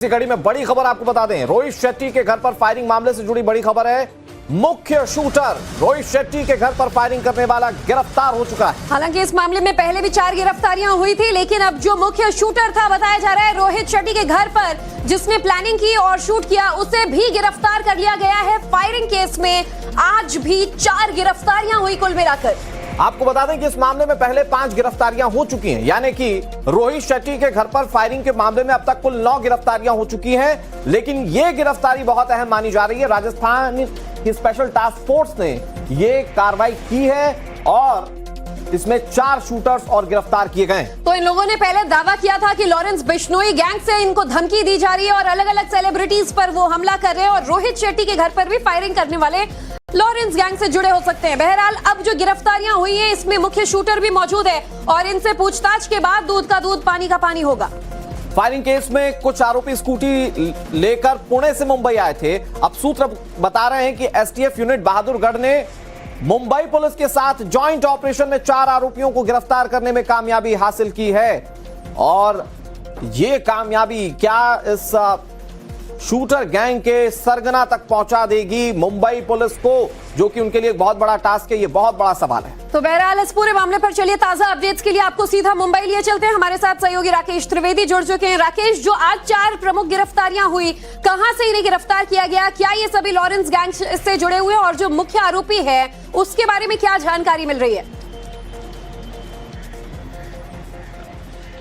इसी कड़ी में बड़ी खबर आपको बता दें, रोहित शेट्टी के घर पर फायरिंग मामले से जुड़ी बड़ी खबर है। मुख्य शूटर रोहित शेट्टी के घर पर फायरिंग करने वाला गिरफ्तार हो चुका है। हालांकि इस मामले में पहले भी 4 गिरफ्तारियां हुई थी, लेकिन अब जो मुख्य शूटर था बताया जा रहा है रोहित शेट्टी के घर पर जिसने प्लानिंग की और शूट किया उसे भी गिरफ्तार कर लिया गया है। फायरिंग केस में आज भी 4 गिरफ्तारियां हुई कुल मिलाकर। आपको बता दें कि इस मामले में पहले 5 गिरफ्तारियां हो चुकी हैं, यानी कि रोहित शेट्टी के घर पर फायरिंग के मामले में अब तक कुल 9 गिरफ्तारियां हो चुकी हैं। लेकिन यह गिरफ्तारी बहुत अहम मानी जा रही है। राजस्थान की स्पेशल टास्क फोर्स ने यह कार्रवाई की है और इसमें 4 शूटर्स और गिरफ्तार किए गए। तो इन लोगों ने पहले दावा किया था कि लॉरेंस बिश्नोई गैंग से इनको धमकी दी जा रही है और अलग अलग सेलिब्रिटीज पर वो हमला कर रहे हैं और रोहित शेट्टी के घर पर भी फायरिंग करने वाले लॉरेंस गैंग से जुड़े हो सकते हैं। बहरहाल अब जो गिरफ्तारियां हुई हैं इसमें मुख्य शूटर भी मौजूद है और इनसे पूछताछ के बाद दूध का दूध पानी का पानी होगा। फायरिंग केस में कुछ आरोपी स्कूटी लेकर पुणे से मुंबई आए थे। अब सूत्र बता रहे हैं कि एसटीएफ यूनिट बहादुरगढ़ ने मुंबई पुलिस के साथ जॉइंट ऑपरेशन में 4 आरोपियों को गिरफ्तार करने में कामयाबी हासिल की है। और यह कामयाबी क्या इस शूटर गैंग के सरगना तक पहुंचा देगी मुंबई पुलिस को, जो कि उनके लिए एक बहुत बड़ा टास्क है, ये बहुत बड़ा सवाल है। तो बहरहाल इस पूरे मामले पर चलिए ताजा अपडेट्स के लिए आपको सीधा मुंबई लिए चलते हैं। हमारे साथ सहयोगी राकेश त्रिवेदी जुड़ चुके हैं। राकेश, जो आज 4 प्रमुख गिरफ्तारियां हुई, कहां से इन्हें गिरफ्तार किया गया, क्या ये सभी लॉरेंस गैंग से जुड़े हुए हैं और जो मुख्य आरोपी है उसके बारे में क्या जानकारी मिल रही है?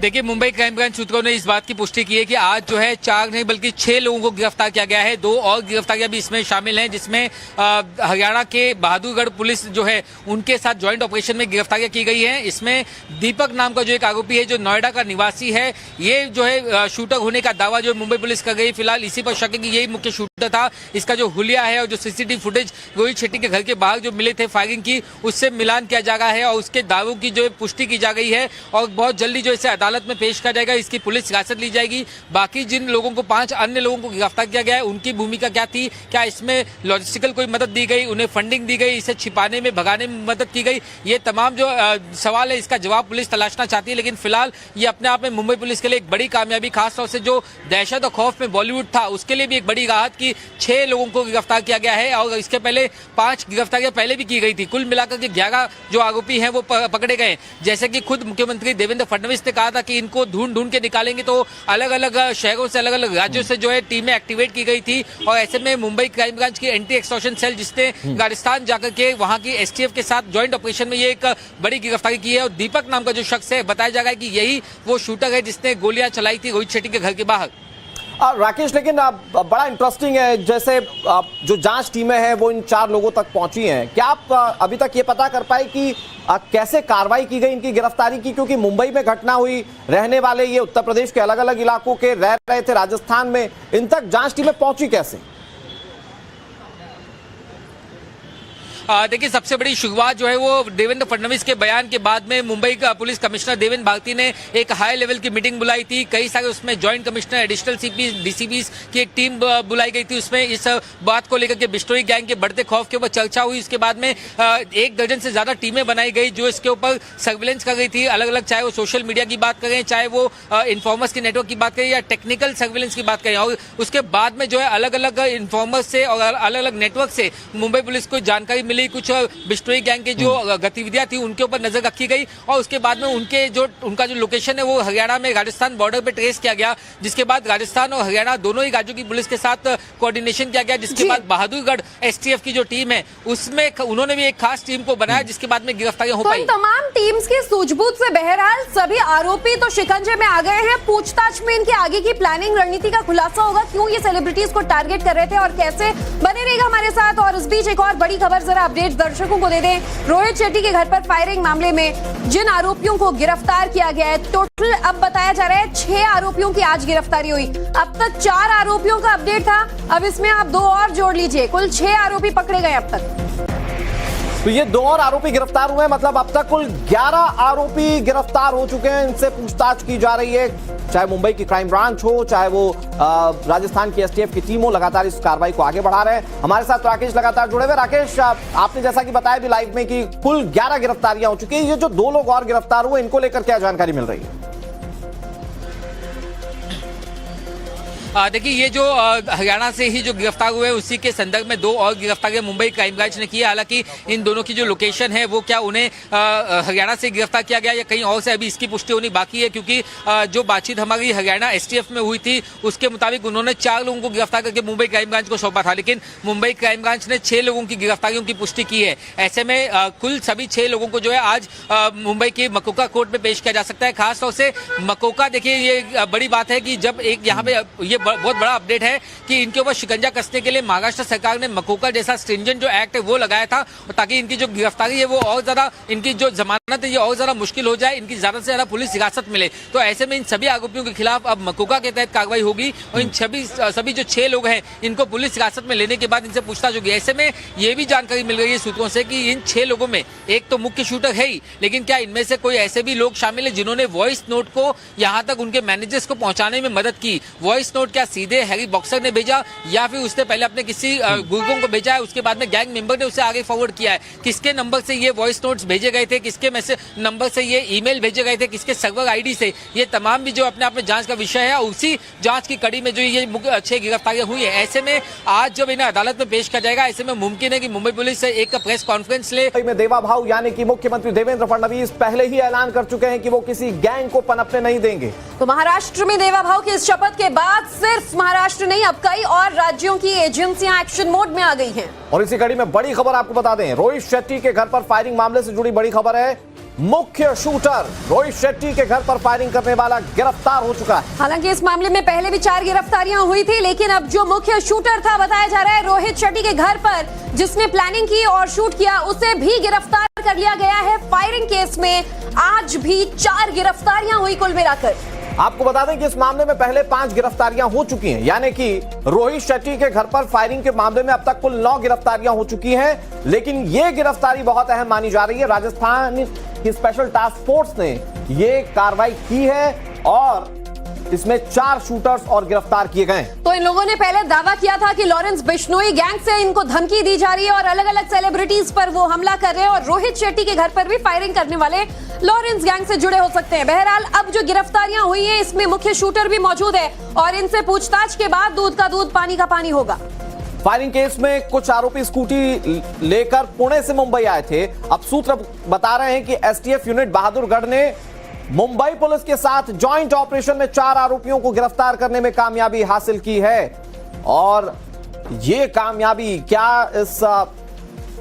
देखिए, मुंबई क्राइम ब्रांच सूत्रों ने इस बात की पुष्टि की है कि आज जो है 4 नहीं बल्कि 6 लोगों को गिरफ्तार किया गया है। 2 और गिरफ्तारियां भी इसमें शामिल हैं, जिसमें हरियाणा के बहादुरगढ़ पुलिस जो है उनके साथ ज्वाइंट ऑपरेशन में गिरफ्तारियां की गई हैं। इसमें दीपक नाम का जो एक आरोपी है जो नोएडा का निवासी है, ये जो है शूटर होने का दावा जो मुंबई पुलिस कर गई। फिलहाल इसी पर शक है कि यही मुख्य शूटर था। इसका जो हुलिया है और जो सीसीटीवी फुटेज रोहित शेट्टी के घर के बाहर जो मिले थे फायरिंग की, उससे मिलान किया जा रहा है और उसके दावों की जो पुष्टि की जा गई है और बहुत जल्दी जो इसे अदालत में पेश किया जाएगा। इसकी पुलिस हिरासत ली जाएगी। बाकी जिन लोगों को 5 अन्य लोगों को गिरफ्तार किया गया है, उनकी भूमिका क्या थी, क्या इसमें लॉजिस्टिकल कोई मदद दी गई, उन्हें फंडिंग दी गई, इसे छिपाने में भगाने में मदद की गई, ये तमाम जो सवाल है इसका जवाब पुलिस तलाशना चाहती है। लेकिन फिलहाल ये अपने आप में मुंबई पुलिस के लिए एक बड़ी कामयाबी, खासतौर से जो दहशत और खौफ में बॉलीवुड था उसके लिए भी एक बड़ी राहत की 6 लोगों को गिरफ्तार किया गया है और इसके पहले 5 गिरफ्तारियां पहले भी की गई थी। कुल मिलाकर के 11 जो आरोपी हैं वो पकड़े गए। जैसे कि खुद मुख्यमंत्री देवेंद्र फडणवीस ने कहा था कि इनको ढूंढ के निकालेंगे, तो अलग अलग शहरों से अलग अलग राज्यों से जो है टीमें एक्टिवेट की गई थी। और ऐसे में मुंबई क्राइम ब्रांच की एंटी एक्सटॉर्शन सेल, जिसने राजस्थान जाकर के वहां की एसटीएफ के साथ ज्वाइंट ऑपरेशन में ये एक बड़ी गिरफ्तारी की है। और दीपक नाम का जो शख्स है, बताया जा रहा है कि यही वो शूटर है जिसने गोलियां चलाई थी रोहित शेट्टी के घर के बाहर। राकेश, लेकिन बड़ा इंटरेस्टिंग है, जैसे जो जांच टीमें हैं वो इन 4 लोगों तक पहुंची हैं। क्या आप अभी तक ये पता कर पाए कि कैसे कार्रवाई की गई इनकी गिरफ्तारी की? क्योंकि मुंबई में घटना हुई, रहने वाले ये उत्तर प्रदेश के अलग अलग इलाकों के रह रहे थे राजस्थान में, इन तक जांच टीमें पहुंची कैसे? देखिए, सबसे बड़ी शुरुआत जो है वो देवेंद्र फडणवीस के बयान के बाद में मुंबई का पुलिस कमिश्नर देवेंद्र भारती ने एक हाई लेवल की मीटिंग बुलाई थी। कई सारे उसमें जॉइंट कमिश्नर, एडिशनल सीपी, डीसीपीज की एक टीम बुलाई गई थी। उसमें इस बात को लेकर के बिश्नोई गैंग के बढ़ते खौफ के ऊपर चर्चा हुई। इसके बाद में 1 दर्जन से ज्यादा टीमें बनाई गई जो इसके ऊपर सर्विलेंस कर गई थी, अलग अलग, चाहे वो सोशल मीडिया की बात करें, चाहे वो इन्फॉर्मर्स की नेटवर्क की बात करें या टेक्निकल सर्विलेंस की बात करें। और उसके बाद में जो है अलग अलग इन्फॉर्मर्स से और अलग अलग नेटवर्क से मुंबई पुलिस को जानकारी मिली। कुछ बिश्नोई गैंग की जो गतिविधियां थी उनके ऊपर नजर रखी गई और उसके बाद में उनका जो लोकेशन है वो हरियाणा में राजस्थान बॉर्डर पे ट्रेस किया गया। जिसके बाद राजस्थान और हरियाणा दोनों ही राज्यों की पुलिस के साथ कोऑर्डिनेशन किया गया। जिसके बाद बहादुरगढ़ एसटीएफ की जो टीम है उसमें उन्होंने भी एक खास टीम को बनाया, जिसके बाद में गिरफ्तारियां हो पाई। तमाम टीम्स की सूझबूझ से बहरहाल सभी आरोपी तो शिकंजे में आ गए हैं। पूछताछ में इनके आगे की प्लानिंग, रणनीति का खुलासा होगा। क्यों ये सेलिब्रिटीज को टारगेट कर रहे थे और कैसे? बने रहेगा हमारे साथ। और इस बीच एक और बड़ी खबर, जरा अपडेट दर्शकों को दे दें। रोहित शेट्टी के घर पर फायरिंग मामले में जिन आरोपियों को गिरफ्तार किया गया है, टोटल अब बताया जा रहा है 6 आरोपियों की आज गिरफ्तारी हुई। अब तक 4 आरोपियों का अपडेट था, अब इसमें आप 2 और जोड़ लीजिए, कुल 6 आरोपी पकड़े गए अब तक। तो ये 2 और आरोपी गिरफ्तार हुए हैं, मतलब अब तक कुल 11 आरोपी गिरफ्तार हो चुके हैं। इनसे पूछताछ की जा रही है, चाहे मुंबई की क्राइम ब्रांच हो, चाहे वो राजस्थान की एसटीएफ की टीम हो, लगातार इस कार्रवाई को आगे बढ़ा रहे हैं। हमारे साथ राकेश लगातार जुड़े हुए। राकेश, आपने जैसा कि बताया भी लाइव में कि कुल 11 गिरफ्तारियां हो चुकी है। ये जो 2 लोग और गिरफ्तार हुए, इनको लेकर क्या जानकारी मिल रही है? देखिए ये जो हरियाणा से ही जो गिरफ्तार हुए उसी के संदर्भ में दो और गिरफ्तारियां मुंबई क्राइम ब्रांच ने की है। हालांकि इन दोनों की जो लोकेशन है वो क्या उन्हें हरियाणा से गिरफ्तार किया गया या कहीं और से, अभी इसकी पुष्टि होनी बाकी है, क्योंकि जो बातचीत हमारी हरियाणा एसटीएफ में हुई थी उसके मुताबिक उन्होंने 4 लोगों को गिरफ्तार करके मुंबई क्राइम ब्रांच को सौंपा था, लेकिन मुंबई क्राइम ब्रांच ने 6 लोगों की गिरफ्तारियों की पुष्टि की है। ऐसे में कुल सभी 6 लोगों को जो है आज मुंबई की मकोका कोर्ट में पेश किया जा सकता है। खासतौर से मकोका, देखिए ये बड़ी बात है कि जब एक यहाँ पे ये बहुत बड़ा अपडेट है कि इनके ऊपर शिकंजा कसने के लिए महाराष्ट्र सरकार ने मकोका जैसा स्ट्रिंजेंट जो एक्ट है वो लगाया था, ताकि इनकी जो गिरफ्तारी है वो और ज्यादा, इनकी जो जमानत है ये और ज्यादा मुश्किल हो जाए, इनकी ज्यादा से ज्यादा पुलिस हिरासत मिले। तो ऐसे में इन सभी आरोपियों के खिलाफ अब मकोका के तहत कार्रवाई होगी और इन सभी जो 6 लोग हैं इनको पुलिस हिरासत में लेने के बाद इनसे पूछताछ होगी। ऐसे में ये भी जानकारी मिल रही है सूत्रों से कि इन 6 लोगों में एक तो मुख्य शूटर है ही, लेकिन क्या इनमें से कोई ऐसे भी लोग शामिल है जिन्होंने वॉइस नोट को यहाँ तक उनके मैनेजर्स को पहुंचाने में मदद की? वॉइस नोट क्या सीधे हैरी बॉक्सर ने भेजा या फिर उसने पहले अपने किसी गुर्गों को भेजा है, उसके बाद में गैंग मेंबर ने उसे आगे फॉरवर्ड किया है? किसके नंबर से ये वॉइस नोट्स भेजे गए थे, किसके मैसेज नंबर से ये ईमेल भेजे गए थे, किसके सर्वर आईडी से, ये तमाम भी जो अपने आप में जांच का विषय है। उसी जांच की कड़ी में जो ये 6 गिरफ्तारियां हुई है, ऐसे में आज जब इन्हें अदालत में पेश किया जाएगा, ऐसे में मुमकिन है कि मुंबई पुलिस से एक प्रेस कॉन्फ्रेंस ले। में देवा भाव यानी कि मुख्यमंत्री देवेंद्र फडणवीस पहले ही ऐलान कर चुके हैं कि वो किसी गैंग को पनपने नहीं देंगे। तो महाराष्ट्र में देवा भाव की इस शपथ के बाद सिर्फ महाराष्ट्र नहीं, अब कई और राज्यों की एजेंसियां एक्शन मोड में आ गई हैं। और इसी कड़ी में बड़ी खबर आपको बता दें, रोहित शेट्टी के घर पर फायरिंग मामले से जुड़ी बड़ी खबर है। मुख्य शूटर रोहित शेट्टी के घर पर फायरिंग करने वाला गिरफ्तार हो चुका है। हालांकि इस मामले में पहले भी 4 गिरफ्तारियां हुई थी, लेकिन अब जो मुख्य शूटर था, बताया जा रहा है रोहित शेट्टी के घर पर जिसने प्लानिंग की और शूट किया, उसे भी गिरफ्तार कर लिया गया है। फायरिंग केस में आज भी 4 गिरफ्तारियां हुई कुल मिलाकर। आपको बता दें कि इस मामले में पहले 5 गिरफ्तारियां हो चुकी हैं, यानी कि रोहित शेट्टी के घर पर फायरिंग के मामले में अब तक कुल 9 गिरफ्तारियां हो चुकी हैं। लेकिन यह गिरफ्तारी बहुत अहम मानी जा रही है। राजस्थान की स्पेशल टास्क फोर्स ने यह कार्रवाई की है और इसमें 4 शूटर्स और गिरफ्तार किए गए। तो इन लोगों ने पहले दावा किया था कि लॉरेंस बिश्नोई गैंग से इनको धमकी दी जा रही है और अलग अलग सेलिब्रिटीज पर वो हमला कर रहे हैं और रोहित शेट्टी के घर पर भी फायरिंग करने वाले लॉरेंस गैंग से जुड़े हो सकते हैं। बहरहाल अब जो गिरफ्तारियां हुई हैं इसमें मुख्य शूटर भी मौजूद है और इनसे पूछताछ के बाद दूध का दूध पानी का पानी होगा। फायरिंग केस में कुछ आरोपी स्कूटी लेकर पुणे से मुंबई आए थे। अब सूत्र बता रहे हैं कि एसटीएफ यूनिट बहादुरगढ़ ने मुंबई पुलिस के साथ जॉइंट ऑपरेशन में 4 आरोपियों को गिरफ्तार करने में कामयाबी हासिल की है। और यह कामयाबी क्या इस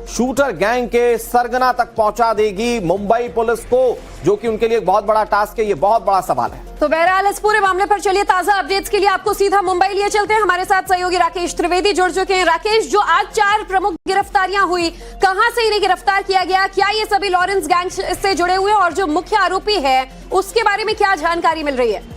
शूटर गैंग के सरगना तक पहुंचा देगी मुंबई पुलिस को, जो कि उनके लिए एक बहुत बड़ा टास्क है, ये बहुत बड़ा सवाल है। तो बहरहाल इस पूरे मामले पर चलिए ताजा अपडेट्स के लिए आपको सीधा मुंबई लिए चलते हैं। हमारे साथ सहयोगी राकेश त्रिवेदी जुड़ चुके हैं। राकेश, जो आज 4 प्रमुख गिरफ्तारियां हुई, कहां से इन्हें गिरफ्तार किया गया, क्या ये सभी लॉरेंस गैंग से जुड़े हुए हैं और जो मुख्य आरोपी है उसके बारे में क्या जानकारी मिल रही है?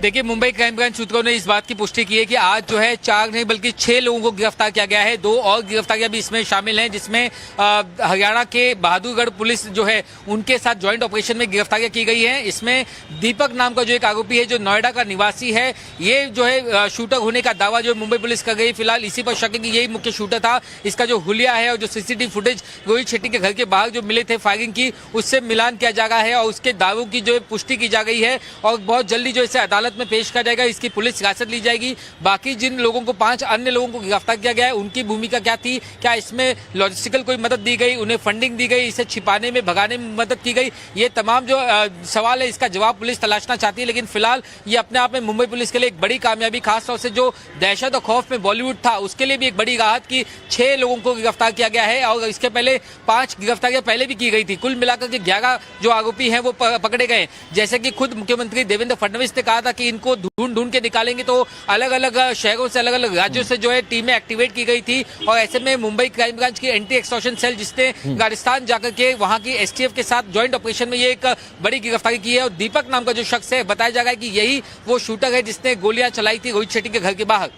देखिए मुंबई क्राइम ब्रांच सूत्रों ने इस बात की पुष्टि की है कि आज जो है 4 नहीं बल्कि 6 लोगों को गिरफ्तार किया गया है। 2 और गिरफ्तारियां भी इसमें शामिल हैं, जिसमें हरियाणा के बहादुरगढ़ पुलिस जो है उनके साथ ज्वाइंट ऑपरेशन में गिरफ्तारियां की गई हैं। इसमें दीपक नाम का जो एक आरोपी है जो नोएडा का निवासी है, ये जो है शूटर होने का दावा जो मुंबई पुलिस कर गई। फिलहाल इसी पर शक है कि यही मुख्य शूटर था। इसका जो हुलिया है और जो सीसीटीवी फुटेज रोहित शेट्टी के घर के बाहर जो मिले थे फायरिंग की, उससे मिलान किया जा रहा है और उसके दावों की जो पुष्टि की जा गई है और बहुत जल्दी जो इसे अदालत में पेश किया जाएगा, इसकी पुलिस हिरासत ली जाएगी। बाकी जिन लोगों को 5 अन्य लोगों को गिरफ्तार किया गया है, उनकी भूमिका क्या थी, क्या इसमें लॉजिस्टिकल कोई मदद दी गई, उन्हें फंडिंग दी गई, इसे छिपाने में भगाने में मदद की गई, ये तमाम जो सवाल है इसका जवाब पुलिस तलाशना चाहती है। लेकिन फिलहाल ये अपने आप में मुंबई पुलिस के लिए एक बड़ी कामयाबी, खासतौर से जो दहशत और खौफ में बॉलीवुड था उसके लिए भी एक बड़ी राहत की 6 लोगों को गिरफ्तार किया गया है और इसके पहले 5 गिरफ्तारियां पहले भी की गई थी। कुल मिलाकर के 11 जो आरोपी हैं वो पकड़े गए। जैसे कि खुद मुख्यमंत्री देवेंद्र फडणवीस ने कहा था कि इनको ढूंढ के निकालेंगे, तो अलग अलग शहरों से अलग अलग राज्यों से जो है टीमें एक्टिवेट की गई थी और ऐसे में मुंबई क्राइम ब्रांच की एंटी एक्सटॉर्शन सेल, जिसने राजस्थान जाकर के वहां की एसटीएफ के साथ ज्वाइंट ऑपरेशन में ये एक बड़ी गिरफ्तारी की है। और दीपक नाम का जो शख्स है, बताया जा रहा है कि यही वो शूटर है जिसने गोलियां चलाई थी रोहित शेट्टी के घर के बाहर।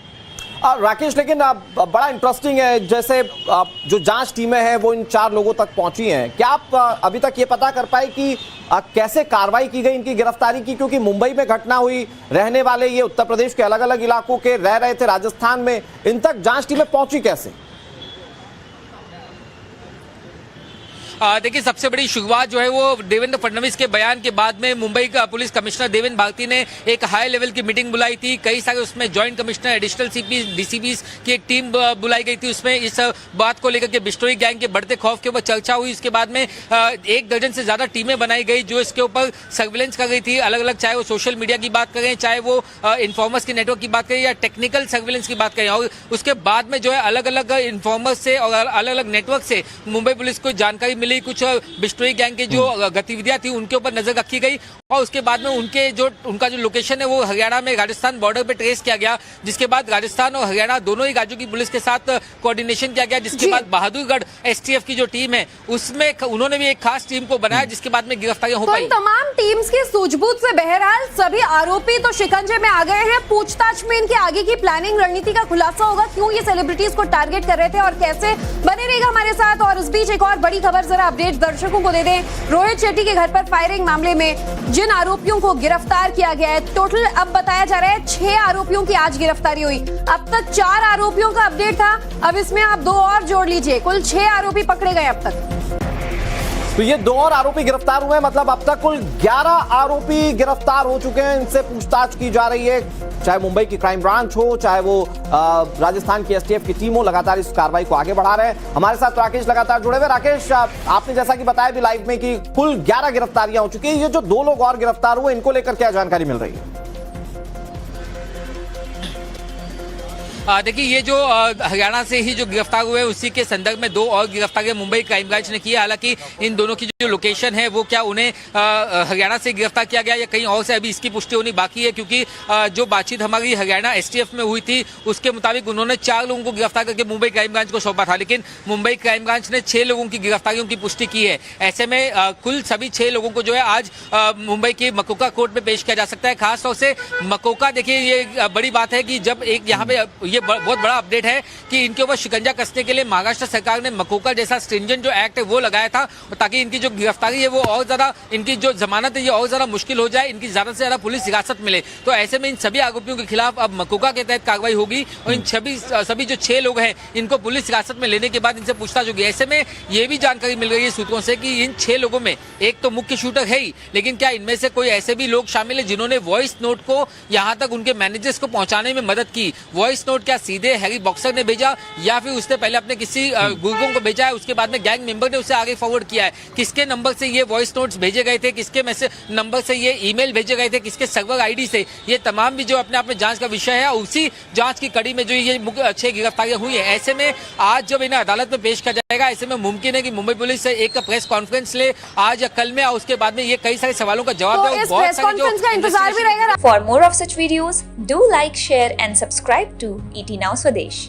राकेश, लेकिन बड़ा इंटरेस्टिंग है, जैसे जो जांच टीमें हैं वो इन 4 लोगों तक पहुंची हैं, क्या आप अभी तक ये पता कर पाए कि कैसे कार्रवाई की गई इनकी गिरफ्तारी की? क्योंकि मुंबई में घटना हुई, रहने वाले ये उत्तर प्रदेश के अलग अलग इलाकों के रह रहे थे, राजस्थान में, इन तक जांच टीमें पहुंची कैसे? देखिए सबसे बड़ी शुरुआत जो है वो देवेंद्र फडणवीस के बयान के बाद में मुंबई का पुलिस कमिश्नर देवेंद्र भारती ने एक हाई लेवल की मीटिंग बुलाई थी। कई सारे उसमें जॉइंट कमिश्नर, एडिशनल सीपी, डीसीपीज की एक टीम बुलाई गई थी। उसमें इस बात को लेकर के बिश्नोई गैंग के बढ़ते खौफ के ऊपर चर्चा हुई। इसके बाद में 1 दर्जन से ज्यादा टीमें बनाई गई जो इसके ऊपर सर्विलेंस कर रही थी अलग अलग, चाहे वो सोशल मीडिया की बात करें, चाहे वो इन्फॉर्मर्स की नेटवर्क की बात करें या टेक्निकल सर्विलेंस की बात करें। और उसके बाद में जो है अलग अलग इन्फॉर्मर्स से और अलग अलग नेटवर्क से मुंबई पुलिस को जानकारी मिली। कुछ बिश्नोई गैंग की जो गतिविधियां थी उनके ऊपर नजर रखी गई और उसके बाद में उनका जो लोकेशन है वो हरियाणा में राजस्थान बॉर्डर पे ट्रेस किया गया, जिसके बाद राजस्थान और हरियाणा दोनों ही राज्यों की पुलिस के साथ कोऑर्डिनेशन किया गया। जिसके बाद बहादुरगढ़ एसटीएफ की जो टीम है उसमें उन्होंने भी एक खास टीम को बनाया जिसके बाद में गिरफ्तारियां हो पाई। तमाम टीम्स की सूझबूझ से बहरहाल सभी आरोपी तो शिकंजे में आ गए हैं। पूछताछ में इनकी आगे की प्लानिंग रणनीति का खुलासा होगा, क्यों ये सेलिब्रिटीज को टारगेट कर रहे थे और कैसे। बने रहेगा हमारे साथ। और इस बीच एक और बड़ी खबर, जरा अपडेट दर्शकों को दे दें। रोहित शेट्टी के घर पर फायरिंग मामले में जिन आरोपियों को गिरफ्तार किया गया है, टोटल अब बताया जा रहा है 6 आरोपियों की आज गिरफ्तारी हुई। अब तक 4 आरोपियों का अपडेट था, अब इसमें आप 2 और जोड़ लीजिए, कुल 6 आरोपी पकड़े गए अब तक। तो ये 2 और आरोपी गिरफ्तार हुए हैं, मतलब अब तक कुल 11 आरोपी गिरफ्तार हो चुके हैं। इनसे पूछताछ की जा रही है, चाहे मुंबई की क्राइम ब्रांच हो, चाहे वो राजस्थान की एसटीएफ की टीम हो, लगातार इस कार्रवाई को आगे बढ़ा रहे हैं। हमारे साथ राकेश लगातार जुड़े हुए। राकेश, आपने जैसा कि बताया भी लाइव में कि कुल 11 गिरफ्तारियां हो चुकी है। ये जो 2 लोग और गिरफ्तार हुए, इनको लेकर क्या जानकारी मिल रही है? देखिए ये जो हरियाणा से ही जो गिरफ्तार हुए उसी के संदर्भ में 2 और गिरफ्तारियां मुंबई क्राइम ब्रांच ने की है। हालांकि इन दोनों की जो लोकेशन है वो क्या उन्हें हरियाणा से गिरफ्तार किया गया या कहीं और से, अभी इसकी पुष्टि होनी बाकी है। क्योंकि जो बातचीत हमारी हरियाणा एसटीएफ में हुई थी उसके मुताबिक उन्होंने 4 लोगों को गिरफ्तार करके मुंबई क्राइम ब्रांच को सौंपा था, लेकिन मुंबई क्राइम ब्रांच ने 6 लोगों की गिरफ्तारियों की पुष्टि की है। ऐसे में कुल सभी 6 लोगों को जो है आज मुंबई की मकोका कोर्ट में पेश किया जा सकता है। खासतौर से मकोका, देखिए ये बड़ी बात है कि जब एक यहाँ पे ये बहुत बड़ा अपडेट है कि इनके ऊपर शिकंजा कसने के लिए महाराष्ट्र सरकार ने मकोका जैसा स्ट्रिंजेंट जो एक्ट है वो लगाया था, ताकि इनकी जो गिरफ्तारी है वो और ज्यादा, इनकी जो जमानत है ये और ज्यादा मुश्किल हो जाए, इनकी ज्यादा से ज्यादा पुलिस हिरासत मिले। तो ऐसे में इन सभी आरोपियों के खिलाफ अब मकोका के तहत कार्रवाई होगी और इन सभी जो 6 लोग हैं इनको पुलिस हिरासत में लेने के बाद इनसे पूछताछ होगी। ऐसे में ये भी जानकारी मिल रही है सूत्रों से कि इन 6 लोगों में एक तो मुख्य शूटर है ही, लेकिन क्या इनमें से कोई ऐसे भी लोग शामिल है जिन्होंने वॉइस नोट को यहाँ तक उनके मैनेजर्स को पहुंचाने में मदद की। वॉइस नोट क्या सीधे हैरी बॉक्सर ने भेजा या फिर उसने पहले अपने किसी गुर्गों को भेजा है, उसके बाद में गैंग मेंबर ने उसे आगे फॉरवर्ड किया है। किसके नंबर से ये वॉइस नोट्स भेजे गए थे, किसके मैसेज नंबर से ये ईमेल भेजे गए थे, किसके सर्वर आईडी से, ये तमाम भी जो अपने आप में जांच का विषय है। उसी जांच की कड़ी में जो ये 6 गिरफ्तारियां हुई है, ऐसे में आज जब इन्हें अदालत में पेश किया जाएगा, ऐसे में मुमकिन है कि मुंबई पुलिस से एक प्रेस कॉन्फ्रेंस ले आज या कल में, और उसके बाद में ये कई सारे सवालों का जवाब दे। प्रेस कॉन्फ्रेंस का इंतजार भी रहेगा। For more of such videos, do like, share and subscribe to ET Now Swadesh.